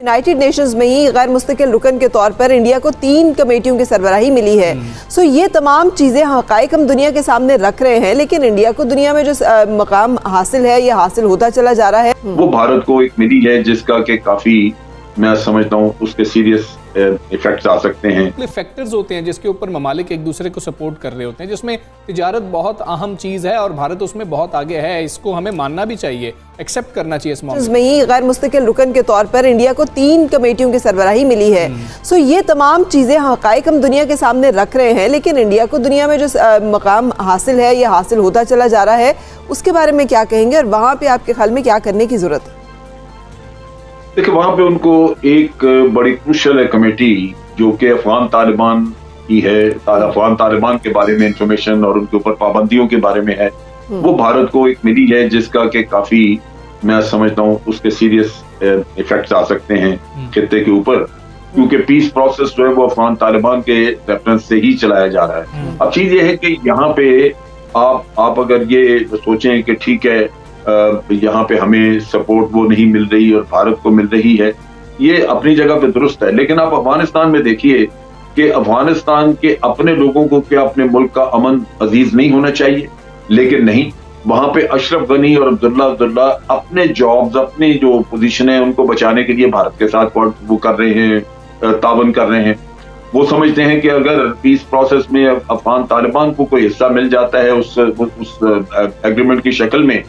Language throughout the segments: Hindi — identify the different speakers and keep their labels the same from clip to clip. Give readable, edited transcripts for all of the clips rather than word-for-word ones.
Speaker 1: यूनाइटेड नेशंस में ही गैर मुस्तकिल रुकन के तौर पर इंडिया को 3 कमेटियों की सरबराही मिली है। सो ये तमाम चीज़ें हक़ाइक़ हम दुनिया के सामने रख रहे हैं, लेकिन इंडिया को दुनिया में जो मकाम हासिल है ये हासिल होता चला जा रहा है।
Speaker 2: वो भारत को एक मिली है जिसका कि काफी मैं समझता हूँ उसके सीरियस इफेक्ट्स आ सकते हैं।
Speaker 3: फैक्टर्स होते हैं जिसके ऊपर ममालिक एक दूसरे को सपोर्ट कर रहे होते हैं, जिसमें तिजारत बहुत अहम चीज़ है और भारत उसमें बहुत आगे है। इसको हमें मानना भी चाहिए, एक्सेप्ट करना चाहिए। इस मामले
Speaker 1: में ही गैर मुस्तकिल रुकन के तौर पर इंडिया को 3 कमेटियों की सरबराही मिली है। सो ये तमाम चीज़ें हक़ाइक़ हम दुनिया के सामने रख रहे हैं, लेकिन इंडिया को दुनिया में जो मकाम हासिल है ये हासिल होता चला जा रहा है। उसके बारे में क्या कहेंगे और वहाँ पे आपके ख्याल में क्या करने की जरूरत है?
Speaker 2: देखिए, वहां पे उनको एक बड़ी क्रूशल है कमेटी जो कि अफगान तालिबान की है। अफगान तालिबान के बारे में इंफॉर्मेशन और उनके ऊपर पाबंदियों के बारे में है। वो भारत को एक मिली है जिसका कि काफी मैं समझता हूँ उसके सीरियस इफेक्ट्स आ सकते हैं खित्ते के ऊपर, क्योंकि पीस प्रोसेस जो है वो अफगान तालिबान के रेफरेंस से ही चलाया जा रहा है। अब चीज ये है कि यहाँ पे आप अगर ये सोचें कि ठीक है यहाँ पे हमें सपोर्ट वो नहीं मिल रही और भारत को मिल रही है, ये अपनी जगह पे दुरुस्त है। लेकिन आप अफगानिस्तान में देखिए कि अफगानिस्तान के अपने लोगों को क्या अपने मुल्क का अमन अजीज नहीं होना चाहिए? लेकिन नहीं, वहां पे अशरफ गनी और अब्दुल्ला अपने जॉब्स, अपनी जो पोजीशन है उनको बचाने के लिए भारत के साथ वो कर रहे हैं, तावन कर रहे हैं। वो समझते हैं कि अगर पीस प्रोसेस में अफगान तालिबान को कोई हिस्सा मिल जाता है उस एग्रीमेंट की शक्ल में,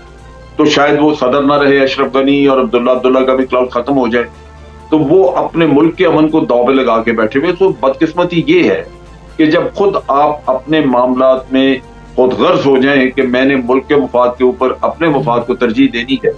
Speaker 2: तो शायद वो सदर ना रहे अशरफ गनी और अब्दुल्ला का भी क्लाउड खत्म हो जाए। तो वो अपने मुल्क के अमन को दाव पे लगा के बैठे हुए। तो बदकिस्मती ये है कि जब खुद आप अपने मामलात में खुद गर्ज हो जाएं कि मैंने मुल्क के मफाद के ऊपर अपने मफाद को तरजीह देनी है,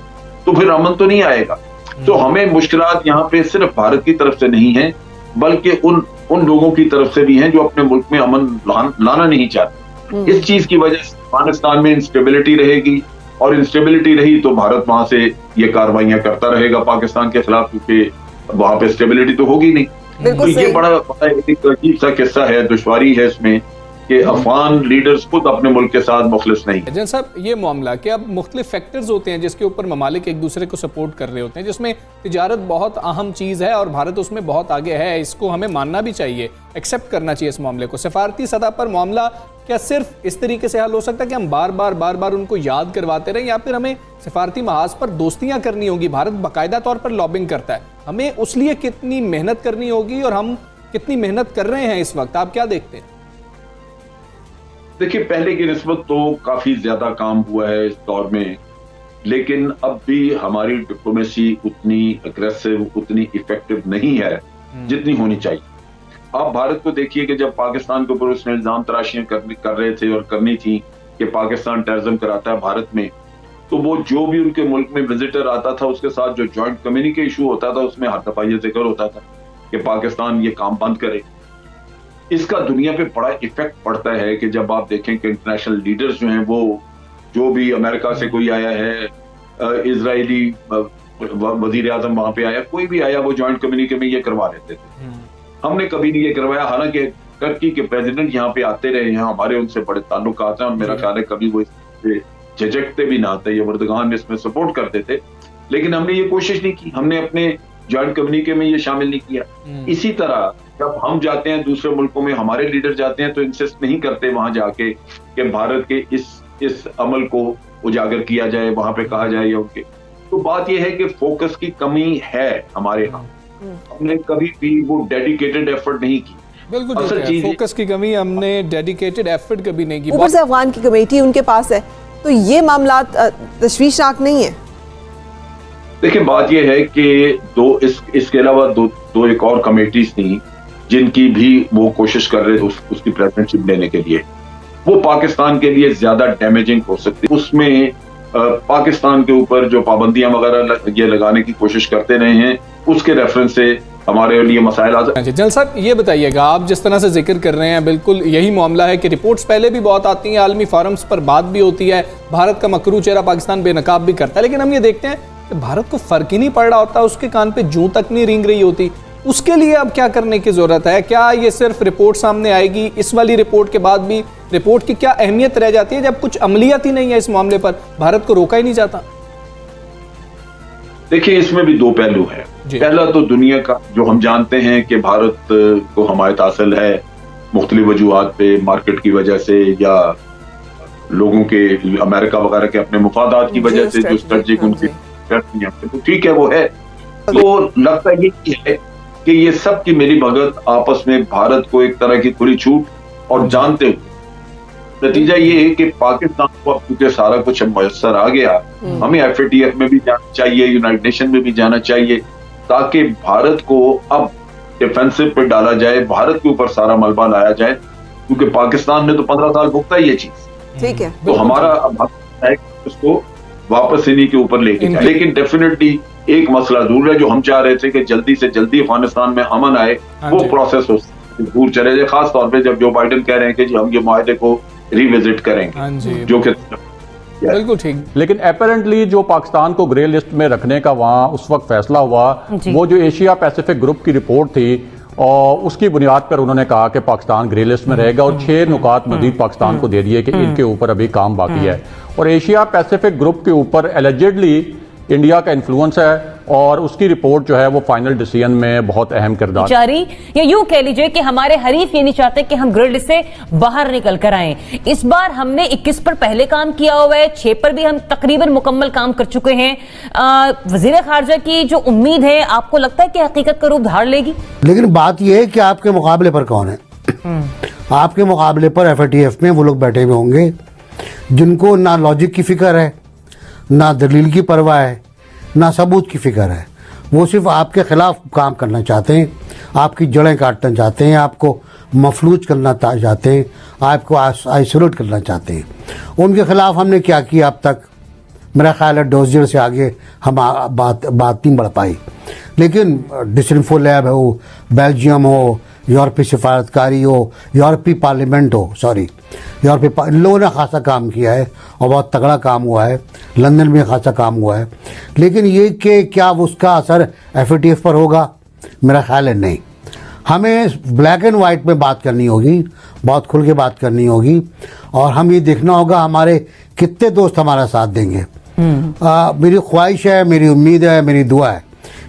Speaker 2: तो फिर अमन तो नहीं आएगा। तो हमें मुश्किलात यहाँ पे सिर्फ भारत की तरफ से नहीं है, बल्कि उन लोगों की तरफ से भी हैं जो अपने मुल्क में अमन लाना नहीं चाहते। इस चीज की वजह से अफगानिस्तान में इंस्टेबिलिटी रहेगी, और इंस्टेबिलिटी रही तो भारत वहां से ये कार्रवाइयां करता रहेगा पाकिस्तान के खिलाफ, क्योंकि वहां पे स्टेबिलिटी तो होगी नहीं। तो ये बड़ा एक अजीब सा किस्सा है, दुश्वारी है इसमें कि अफगान लीडर्स खुद अपने मुल्क के साथ मुखलिस नहीं।
Speaker 3: जैन साहब, ये मामला कि अब मुख्तलिफ फैक्टर्स होते हैं जिसके ऊपर ममालिक एक दूसरे को सपोर्ट कर रहे होते हैं, जिसमें तिजारत बहुत अहम चीज़ है और भारत उसमें बहुत आगे है। इसको हमें मानना भी चाहिए, एक्सेप्ट करना चाहिए इस मामले को। सफारती सतह पर मामला क्या सिर्फ इस तरीके से हल हो सकता है कि हम बार बार उनको याद करवाते रहें, या फिर हमें सफारती महाज पर दोस्तियां करनी होगी? भारत बाकायदा तौर पर लॉबिंग करता है, हमें उस लिए कितनी मेहनत करनी होगी और हम कितनी मेहनत कर रहे हैं इस वक्त? आप क्या देखते हैं?
Speaker 2: देखिए, पहले की निस्बत तो काफी ज्यादा काम हुआ है इस दौर में, लेकिन अब भी हमारी डिप्लोमेसी उतनी अग्रेसिव, उतनी इफेक्टिव नहीं है जितनी होनी चाहिए। आप भारत को देखिए कि जब पाकिस्तान के ऊपर उसने इल्जाम तराशियां कर रहे थे और करनी थी कि पाकिस्तान टेररिज्म कराता है भारत में, तो वो जो भी उनके मुल्क में विजिटर आता था उसके साथ जो ज्वाइंट कम्युनिके इशू होता था उसमें हर दफा ये जिक्र होता था कि पाकिस्तान ये काम बंद करे। इसका दुनिया पे बड़ा इफेक्ट पड़ता है कि जब आप देखें कि इंटरनेशनल लीडर्स जो हैं, वो जो भी अमेरिका से कोई आया है, इजरायली वजीर आजम वहां पे आया, कोई भी आया, वो ज्वाइंट कम्युनिके में ये करवा लेते थे। हमने कभी नहीं ये करवाया, हालांकि टर्की के प्रेसिडेंट यहाँ पे आते रहे हैं, हमारे उनसे बड़े ताल्लुकात हैं और मेरा ख्याल है कभी वो झिझकते भी ना आते, ये वर्दगान इसमें सपोर्ट करते थे, लेकिन हमने ये कोशिश नहीं की, हमने अपने ज्वाइंट कम्युनिके में ये शामिल नहीं किया। इसी तरह जब हम जाते हैं दूसरे मुल्कों में, हमारे लीडर जाते हैं तो इंसिस्ट नहीं करते वहां जाके कि भारत के इस अमल को उजागर किया जाए, वहां पे कहा जाए या उनके। तो बात यह है कि फोकस की कमी है हमारे यहाँ, हमने कभी भी वो डेडिकेटेड एफर्ट नहीं की।
Speaker 3: बिल्कुल फोकस की कमी, हमने डेडिकेटेड एफर्ट कभी नहीं की।
Speaker 1: ऊपर से अफगान की कमेटी उनके पास है, तो ये मामला तशवीशनाक नहीं है?
Speaker 2: देखिए, बात यह है कि इसके अलावा दो एक और कमेटीज थी जिनकी भी वो कोशिश कर रहे थे उसकी प्रेसिडेंटशिप लेने के लिए। वो पाकिस्तान के लिए ज्यादा डैमेजिंग हो सकती। उसमें पाकिस्तान के ऊपर जो पाबंदियां वगैरह ये लगाने की कोशिश करते रहे हैं, उसके रेफरेंस से हमारे लिए मसाइल आ सकते हैं।
Speaker 3: जनरल साहब, ये बताइएगा, आप जिस तरह से जिक्र कर रहे हैं, बिल्कुल यही मामला है कि रिपोर्ट्स पहले भी बहुत आती हैं, आलमी फोरम्स पर बात भी होती है, भारत का मकरू चेहरा पाकिस्तान बेनकाब भी करता है, लेकिन हम ये देखते हैं कि भारत को फर्क ही नहीं पड़ रहा होता, उसके कान पे जूं तक नहीं रेंग रही होती। उसके लिए अब क्या करने की जरूरत है? क्या ये सिर्फ रिपोर्ट सामने आएगी? इस वाली रिपोर्ट के बाद भी रिपोर्ट की क्या अहमियत रह जाती है जब कुछ अमलियत ही नहीं है इस मामले पर? भारत को रोका ही नहीं जाता।
Speaker 2: देखिए, इसमें भी दो पहलू है। पहला तो दुनिया का जो हम जानते हैं कि भारत को हमायत हासिल है मुख्तलिफ वजूहात पे, मार्केट की वजह से या लोगों के अमेरिका वगैरह के अपने मुफादात की वजह से जो स्ट्रेटेजिक उनकी तो ठीक है वो है। तो लगता ये है कि ये सब की मेरी भगत आपस में भारत को एक तरह की खुली छूट और जानते हुए नतीजा ये है कि पाकिस्तान को अब क्योंकि सारा कुछ मयसर आ गया, हमें FATF में भी जाना चाहिए, यूनाइटेड नेशन में भी जाना चाहिए, ताकि भारत को अब डिफेंसिव पे डाला जाए, भारत के ऊपर सारा मलबा लाया जाए, क्योंकि पाकिस्तान ने तो 15 साल भुगता है ये चीज।
Speaker 1: ठीक है,
Speaker 2: तो हमारा अब है उसको वापस इन्हीं के ऊपर लेके जाए। लेकिन डेफिनेटली एक मसला दूर है, जो हम चाह रहे थे कि जल्दी से जल्दी अफगानिस्तान में अमन आए, वो प्रोसेस हो दूर चले जाए, खास तौर पे जब जो बाइडेन कह रहे हैं कि जी हम ये मुआहदे को रिविजिट करेंगे, जो कि
Speaker 3: बिल्कुल ठीक।
Speaker 4: लेकिन अपेरेंटली जो पाकिस्तान को ग्रे लिस्ट में रखने का वहां उस वक्त फैसला हुआ, वो जो एशिया पैसिफिक ग्रुप की रिपोर्ट थी और उसकी बुनियाद पर उन्होंने कहा कि पाकिस्तान ग्रे लिस्ट में रहेगा और 6 नुकात मजीद पाकिस्तान को दे दिए कि इनके ऊपर अभी काम बाकी है। और एशिया पैसिफिक ग्रुप के ऊपर एलिजिडली इंडिया का इन्फ्लुएंस है और उसकी रिपोर्ट जो है वो फाइनल डिसीजन में बहुत अहम किरदार
Speaker 5: जारी, या यूं कह लीजिए कि हमारे हरीफ ये नहीं चाहते कि हम ग्रिड से बाहर निकल कर आए। इस बार हमने 21 पर पहले काम किया हुआ है, 6 पर भी हम तकरीबन मुकम्मल काम कर चुके हैं। वजीर खारजा की जो उम्मीद है, आपको लगता है कि हकीकत का रूप धार लेगी?
Speaker 6: लेकिन बात यह है कि आपके मुकाबले पर कौन है? आपके मुकाबले पर FATF में वो लोग बैठे हुए होंगे जिनको ना लॉजिक की फिक्र है, ना दलील की परवाह है, ना सबूत की फिक्र है। वो सिर्फ आपके खिलाफ काम करना चाहते हैं, आपकी जड़ें काटना चाहते हैं, आपको मफलूज करना चाहते हैं, आपको आइसोलेट करना चाहते हैं। उनके खिलाफ हमने क्या किया अब तक? मेरा ख्याल है डोजियर से आगे हम बात नहीं बढ़ पाई। लेकिन डिसइंफो लैब हो, बेल्जियम हो, यूरोपीय सिफारतकारी हो, यूरोपीय पार्लियामेंट हो, इन लोगों ने खासा काम किया है और बहुत तगड़ा काम हुआ है। लंदन में खासा काम हुआ है। लेकिन ये कि क्या उसका असर FATF पर होगा? मेरा ख्याल है नहीं। हमें ब्लैक एंड वाइट में बात करनी होगी, बहुत खुल के बात करनी होगी, और हम ये देखना होगा हमारे कितने दोस्त हमारा साथ देंगे। मेरी ख्वाहिश है, मेरी उम्मीद है, मेरी दुआ है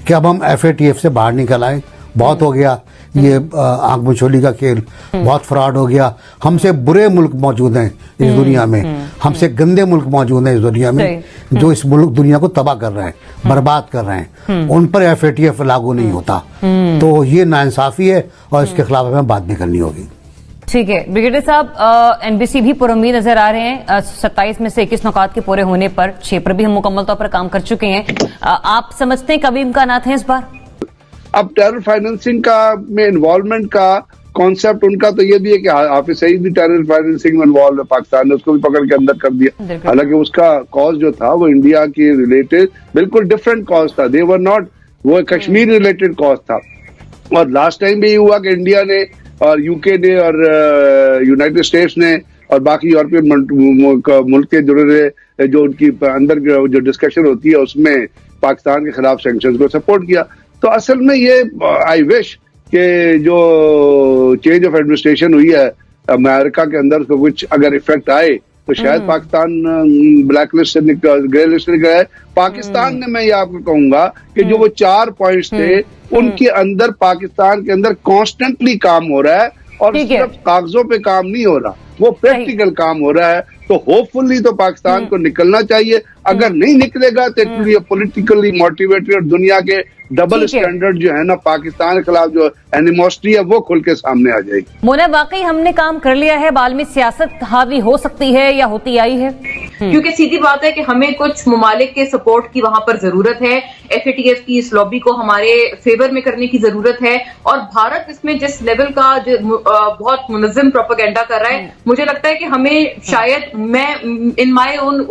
Speaker 6: कि अब हम FATF से बाहर निकल आए। बहुत हो गया ये आंख मछोली का खेल, बहुत फ्रॉड हो गया। हमसे बुरे मुल्क मौजूद हैं इस दुनिया में, हमसे गंदे मुल्क मौजूद हैं इस दुनिया में, जो इस मुल्क दुनिया को तबाह कर रहे हैं, बर्बाद कर रहे हैं। उन पर FATF लागू नहीं होता। तो ये नाइंसाफी है और इसके खिलाफ हमें बात भी करनी होगी।
Speaker 5: ठीक है ब्रिगेडियर साहब, NBC भी पुरुम्मीद नजर आ रहे हैं। 27 में से 21 नुकात के पूरे होने पर 6 पर भी हम मुकम्मल तौर पर काम कर चुके हैं। आप समझते हैं कभी इम्कानात हैं इस बार?
Speaker 7: अब टेरर फाइनेंसिंग का में इन्वॉल्वमेंट का कॉन्सेप्ट उनका तो ये भी है कि हाफिज सईद भी टेरर फाइनेंसिंग में इन्वॉल्व है, पाकिस्तान ने उसको भी पकड़ के अंदर कर दिया। हालांकि उसका कॉज जो था वो इंडिया के रिलेटेड बिल्कुल डिफरेंट कॉज था, दे वर नॉट, वो कश्मीर रिलेटेड कॉज था। और लास्ट टाइम भी ये हुआ कि इंडिया ने और UK ने और यूनाइटेड स्टेट्स ने और बाकी यूरोपियन मुल्क के जुड़े जो उनकी अंदर जो डिस्कशन होती है उसमें पाकिस्तान के खिलाफ सैंक्शंस को सपोर्ट किया। तो असल में ये आई विश कि जो चेंज ऑफ एडमिनिस्ट्रेशन हुई है अमेरिका के अंदर, उसको कुछ अगर इफेक्ट आए तो शायद पाकिस्तान ब्लैक लिस्ट से ग्रे लिस्ट से निकला है। पाकिस्तान ने, मैं ये आपको कहूंगा कि जो वो 4 पॉइंट्स थे उनके अंदर पाकिस्तान के अंदर कॉन्स्टेंटली काम हो रहा है और सिर्फ कागजों पे काम नहीं हो रहा, वो प्रैक्टिकल काम हो रहा है। तो होपफुली तो पाकिस्तान को निकलना चाहिए। अगर नहीं निकलेगा तो ये पॉलिटिकली मोटिवेटेड और दुनिया के डबल स्टैंडर्ड जो है ना पाकिस्तान के खिलाफ जो एनिमोसिटी है वो खुल के सामने आ जाएगी।
Speaker 5: मोना, वाकई हमने काम कर लिया है, बालमी सियासत हावी हो सकती है या होती आई है?
Speaker 8: क्योंकि सीधी बात है कि हमें कुछ ममालिक के सपोर्ट की वहां पर जरूरत है। FATF की इस लॉबी को हमारे फेवर में करने की जरूरत है। और भारत इसमें जिस लेवल का बहुत मुनज़्ज़म प्रोपेगेंडा कर रहा है, मुझे लगता है कि हमें शायद, मैं इन माय ओन